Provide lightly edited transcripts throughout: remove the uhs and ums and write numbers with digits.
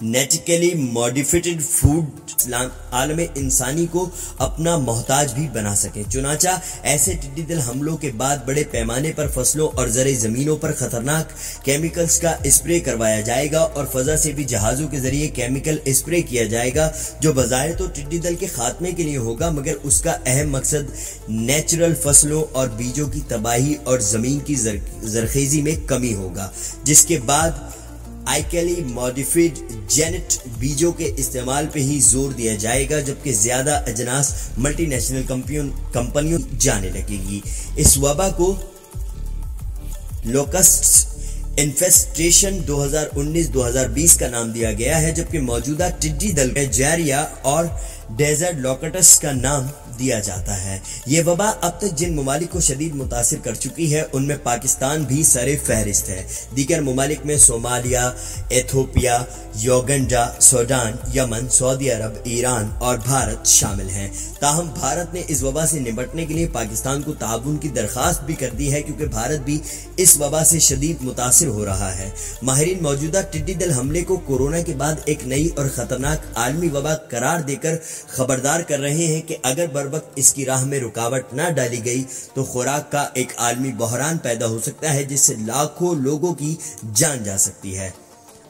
نیٹیکلی modified food عالم انسانی کو اپنا محتاج بھی بنا سکے۔ چنانچہ ایسے ٹڈی دل حملوں کے بعد بڑے پیمانے پر فصلوں اور زرعی زمینوں پر خطرناک کیمیکلز کا اسپرے کروایا جائے گا اور فضا سے بھی جہازوں کے ذریعے کیمیکل اسپرے کیا جائے گا، جو بظاہر تو ٹڈی دل کے خاتمے کے لیے ہوگا، مگر اس کا اہم مقصد نیچرل فصلوں اور بیجوں کی تباہی اور زمین کی زرخیزی میں کمی ہوگا، جس کے بعد آئیکلی ماڈیفائڈ جینٹ بیجوں کے استعمال پہ ہی زور دیا جائے گا، جبکہ زیادہ اجناس ملٹی نیشنل کمپنیوں جانے لگے گی۔ اس وبا کو لوکسٹ انفیسٹیشن 2019-2020 کا نام دیا گیا ہے، جبکہ موجودہ ٹڈی دل جیریا اور ڈیزرٹ لوکٹس کا نام دیا جاتا ہے۔ یہ وبا اب تک جن ممالک کو شدید متاثر کر چکی ہے ان میں پاکستان بھی سر فہرست ہے۔ دیگر ممالک میں صومالیہ، ایتھوپیا، یوگنڈا، سوڈان، یمن، سعودی عرب، ایران اور بھارت شامل ہیں۔ تاہم بھارت نے اس وبا سے نمٹنے کے لیے پاکستان کو تعاون کی درخواست بھی کر دی ہے، کیونکہ بھارت بھی اس وبا سے شدید متاثر ہو رہا ہے۔ ماہرین موجودہ ٹڈی دل حملے کو کورونا کے بعد ایک نئی اور خطرناک عالمی وبا قرار دے کر خبردار کر رہے ہیں کہ اگر وقت اس کی راہ میں رکاوٹ نہ ڈالی گئی تو خوراک کا ایک عالمی بحران پیدا ہو سکتا ہے، جس سے لاکھوں لوگوں کی جان جا سکتی ہے۔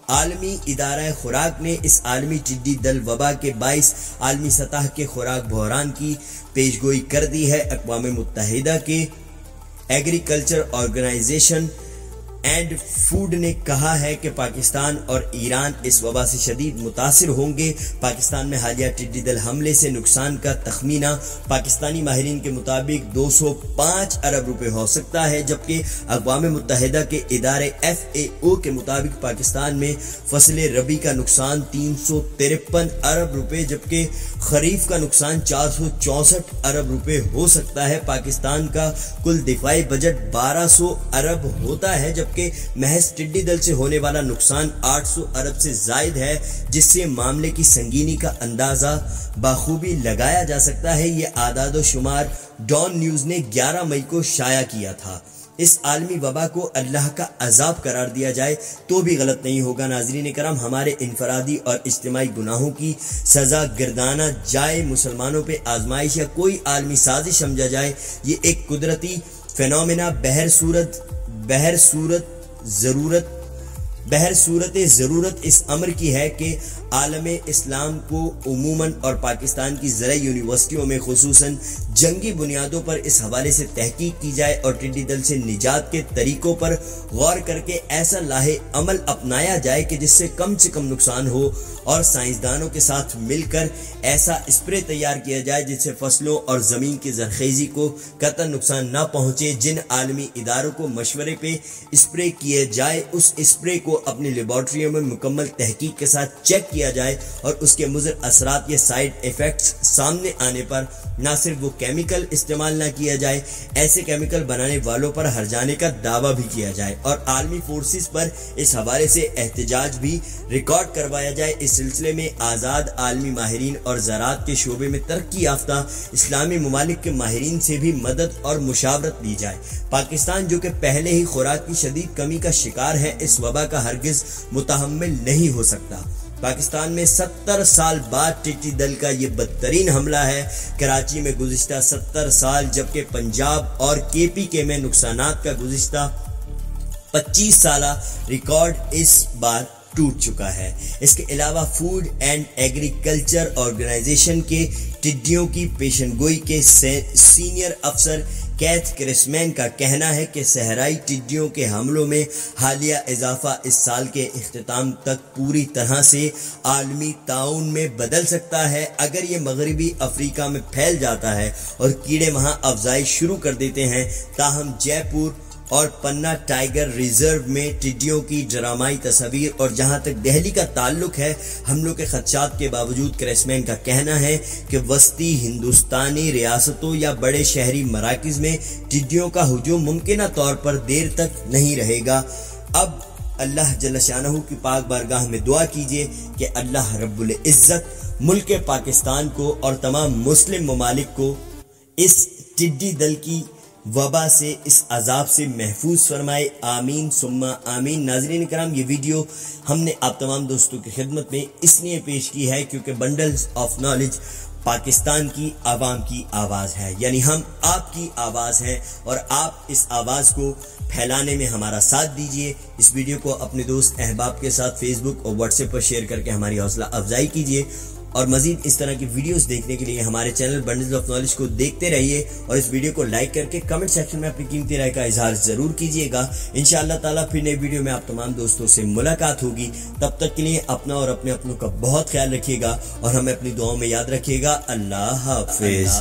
عالمی ادارہ خوراک نے اس عالمی ٹڈی دل وبا کے باعث عالمی سطح کے خوراک بحران کی پیشگوئی کر دی ہے۔ اقوام متحدہ کے ایگریکلچر آرگنائزیشن اینڈ فوڈ نے کہا ہے کہ پاکستان اور ایران اس وبا سے شدید متاثر ہوں گے۔ پاکستان میں حالیہ ٹڈی دل حملے سے نقصان کا تخمینہ پاکستانی ماہرین کے مطابق 205 ارب روپے ہو سکتا ہے، جبکہ اقوام متحدہ کے ادارے FAO کے مطابق پاکستان میں فصل ربی کا نقصان 353 ارب روپے جبکہ خریف کا نقصان 464 ارب روپے ہو سکتا ہے۔ پاکستان کا کل دفاعی بجٹ 1200 ارب ہوتا ہے، جبکہ محض ٹڈی دل سے ہونے والا نقصان 800 ارب سے زائد ہے، جس سے معاملے کی سنگینی کا اندازہ بخوبی لگایا جا سکتا ہے۔ یہ اعداد و شمار ڈان نیوز نے 11 مئی کو شائع کیا تھا۔ اس عالمی وبا کو اللہ کا عذاب قرار دیا جائے تو بھی غلط نہیں ہوگا۔ ناظرین کرام، ہمارے انفرادی اور اجتماعی گناہوں کی سزا گردانا جائے، مسلمانوں پہ آزمائش یا کوئی عالمی سازش سمجھا جائے، یہ ایک قدرتی فینومینا بہر صورت ضرورت اس امر کی ہے کہ عالم اسلام کو عموماً اور پاکستان کی زرعی یونیورسٹیوں میں خصوصاً جنگی بنیادوں پر اس حوالے سے تحقیق کی جائے اور ٹڈی دل سے نجات کے طریقوں پر غور کر کے ایسا لاہ عمل اپنایا جائے کہ جس سے کم نقصان ہو، اور سائنسدانوں کے ساتھ مل کر ایسا اسپرے تیار کیا جائے جس سے فصلوں اور زمین کی زرخیزی کو قطعاً نقصان نہ پہنچے۔ جن عالمی اداروں کو مشورے پہ اسپرے کیے جائے، اس اسپرے کو اپنی لیبارٹریوں میں مکمل تحقیق کے ساتھ چیک کیا جائے اور اس کے مضر اثرات یا سائیڈ ایفیکٹس سامنے آنے پر نہ صرف وہ کیمیکل استعمال نہ کیا جائے، ایسے کیمیکل بنانے والوں پر ہرجانے کا دعویٰ بھی کیا جائے اور عالمی فورسز پر اس حوالے سے احتجاج بھی ریکارڈ کروایا جائے۔ اس سلسلے میں آزاد عالمی ماہرین اور زراعت کے شعبے میں ترقی یافتہ اسلامی ممالک کے ماہرین سے بھی مدد اور مشاورت لی جائے۔ پاکستان جو کہ پہلے ہی خوراک کی شدید کمی کا شکار ہے، اس وبا کا ہرگز متحمل نہیں ہو سکتا۔ پاکستان میں 70 سال بعد ٹڈی دل کا یہ بدترین حملہ ہے۔ کراچی میں گزشتہ 70 سال جبکہ پنجاب اور KPK میں نقصانات کا گزشتہ 25 سالہ ریکارڈ اس بار ٹوٹ چکا ہے۔ اس کے علاوہ فوڈ اینڈ ایگریکلچر آرگنائزیشن کے ٹڈیوں کی پیشن گوئی کے سینئر افسر کیتھ کرسمین کا کہنا ہے کہ صحرائی ٹڈیوں کے حملوں میں حالیہ اضافہ اس سال کے اختتام تک پوری طرح سے عالمی تعاون میں بدل سکتا ہے۔ اگر یہ مغربی افریقہ میں پھیل جاتا ہے اور کیڑے وہاں افزائش شروع کر دیتے ہیں، تاہم جے پور اور پنہ ٹائیگر ریزرو میں ٹڈیوں کی ڈرامائی تصاویر اور جہاں تک دہلی کا تعلق ہے، حملوں کے خدشات کے باوجود کرسمین کا کہنا ہے کہ وسطی ہندوستانی ریاستوں یا بڑے شہری مراکز میں ٹڈیوں کا ہجوم ممکنہ طور پر دیر تک نہیں رہے گا۔ اب اللہ جل شانہ کی پاک بارگاہ میں دعا کیجیے کہ اللہ رب العزت ملک پاکستان کو اور تمام مسلم ممالک کو اس ٹڈی دل کی وبا سے اس عذاب سے محفوظ فرمائے، آمین ثم آمین۔ ناظرین کرام، یہ ویڈیو ہم نے آپ تمام دوستوں کی خدمت میں اس لیے پیش کی ہے کیونکہ بنڈلز آف نالج پاکستان کی عوام کی آواز ہے، یعنی ہم آپ کی آواز ہیں، اور آپ اس آواز کو پھیلانے میں ہمارا ساتھ دیجئے۔ اس ویڈیو کو اپنے دوست احباب کے ساتھ فیس بک اور واٹس ایپ پر شیئر کر کے ہماری حوصلہ افزائی کیجئے، اور مزید اس طرح کی ویڈیوز دیکھنے کے لیے ہمارے چینل بنڈلز آف نالج کو دیکھتے رہیے، اور اس ویڈیو کو لائک کر کے کمنٹ سیکشن میں اپنی قیمتی رائے کا اظہار ضرور کیجیے گا۔ انشاءاللہ تعالیٰ پھر نئی ویڈیو میں آپ تمام دوستوں سے ملاقات ہوگی، تب تک کے لیے اپنا اور اپنے اپنوں کا بہت خیال رکھیے گا، اور ہمیں اپنی دعاؤں میں یاد رکھیے گا۔ اللہ حافظ۔